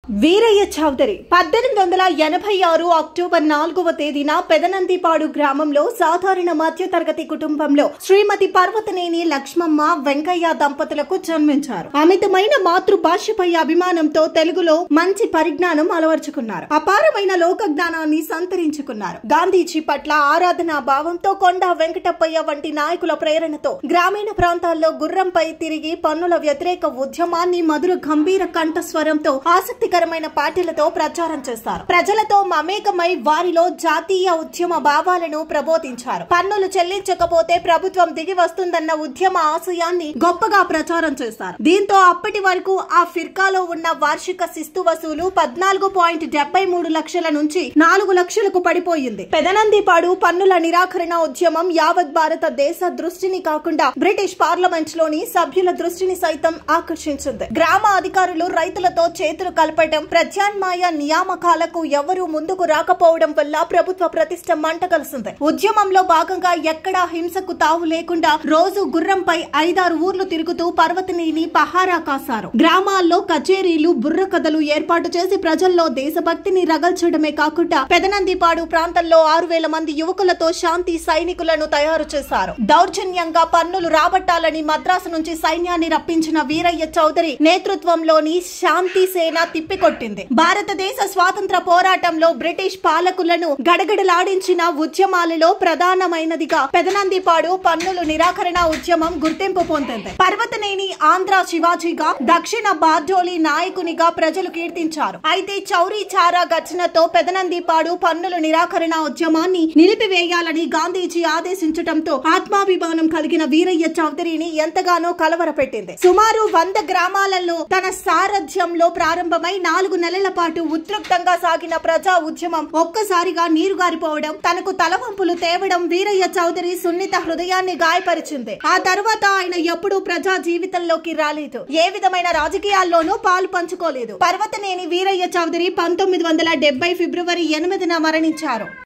Veeraiah Chowdary 1886 October 4వ తేదీన పెదనందిపాడు గ్రామంలో సాధారణ మధ్యతరగతి కుటుంబంలో శ్రీమతి పర్వతనేని లక్ష్మమ్మ వెంకయ్య దంపతులకు జన్మించారు. అమితమైన మాతృభాషపై అభిమానంతో తెలుగులో మంచి పరిజ్ఞానం అలవర్చుకున్నారు. అపారమైన లోక జ్ఞానాన్ని సంతరించుకున్నారు. గాంధీజీ పట్ల ఆరాధనా భావంతో కొండ వెంకటప్పయ్య వంటి నాయకుల ప్రేరణతో గ్రామీణ ప్రాంతాల్లో గుర్రంపై తిరిగి పన్నుల వ్యతిరేక ఉద్యమాన్ని మధుర గంభీర కంఠస్వరంతో ఆసక్తికరమైన పాటలతో ప్రచారం చేస్తారు. ప్రజలతో మమేకమై వారిలో జాతీయ ఉద్యమ భావాలను ప్రబోధించారు. పన్నులు చెల్లించకపోతే ప్రభుత్వం దిగి వస్తుందన్న ఉద్యమ ఆశయాన్ని గొప్పగా ప్రచారం చేస్తారు. దీంతో అప్పటి వరకు ఆ ఫిర్కాలో ఉన్న వార్షిక శిస్తు వసూలు 14.73 లక్షల నుంచి 4 లక్షలకు పడిపోయింది. పెదనందిపాడు పన్నుల నిరాకరణ ఉద్యమం యావత్ భారతదేశ దృష్టిని కాకుండా బ్రిటిష్ పార్లమెంట్ లోని సభ్యుల దృష్టిని సైతం ఆకర్షించింది. గ్రామ అధికారులు రైతులతో చేతులు కలపడం, ప్రత్యామ్నాయ నియామకాలకు ఎవరూ ముందుకు రాకపోవడం వల్ల ప్రభుత్వ ప్రతిష్ట మంటగలిసింది. ఉద్యమంలో భాగంగా ఎక్కడా హింసకు తావు లేకుండా రోజు గుర్రంపై 5-6 ఊర్లు తిరుగుతూ పర్వతనేని పహారా కాశారు. గ్రామాల్లో కచేరీలు, బుర్ర కథలు ఏర్పాటు చేసి ప్రజల్లో దేశభక్తిని రగల్చడమే కాకుండా పెదనందిపాడు ప్రాంతంలో 6,000 మంది యువకులతో శాంతి సైనికులను తయారు చేశారు. దౌర్జన్యంగా పన్నులు రాబట్టాలని మద్రాసు నుంచి సైన్యాన్ని రప్పించిన వీరయ్య చౌదరి నేతృత్వంలోని శాంతి సేన తిప్పికొట్టింది. భారతదేశ స్వాతంత్ర పోరాటంలో బ్రిటిష్ పాలకులను గడగడలాడించిన ఉద్యమాలలో ప్రధానమైనదిగా పెదనందిపాడు పన్నులు నిరాకరణ ఉద్యమం గుర్తింపు పొందింది. పర్వతనేని ఆంధ్ర శివాజీగా, దక్షిణ బార్డోలి నాయకునిగా ప్రజలు కీర్తించారు. అయితే చౌరీ చారా ఘటనతో పెదనందిపాడు పన్నులు నిరాకరణ ఉద్యమాన్ని నిలిపివేయాలని గాంధీజీ ఆదేశించడంతో ఆత్మాభిమానం కలిగిన వీరయ్య చౌదరిని ఎంతగానో కలవరపెట్టింది. సుమారు 100 గ్రామాలలో తన సారథ్యంలో ప్రారంభమై 4 నెలల పాటు ఉద్రిక్తంగా సాగిన ప్రజా ఉద్యమం ఒక్కసారిగా నీరుగారిపోవడం, తనకు తలవంపులు తేవడం వీరయ్య చౌదరి సున్నిత హృదయాన్ని గాయపరిచింది. ఆ తర్వాత ఆయన ఎప్పుడూ ప్రజా జీవితంలోకి రాలేదు. ఏ విధమైన రాజకీయాల్లోనూ పాలు పంచుకోలేదు. పర్వతనేని వీరయ్య చౌదరి 1970 ఫిబ్రవరి 8న మరణించారు.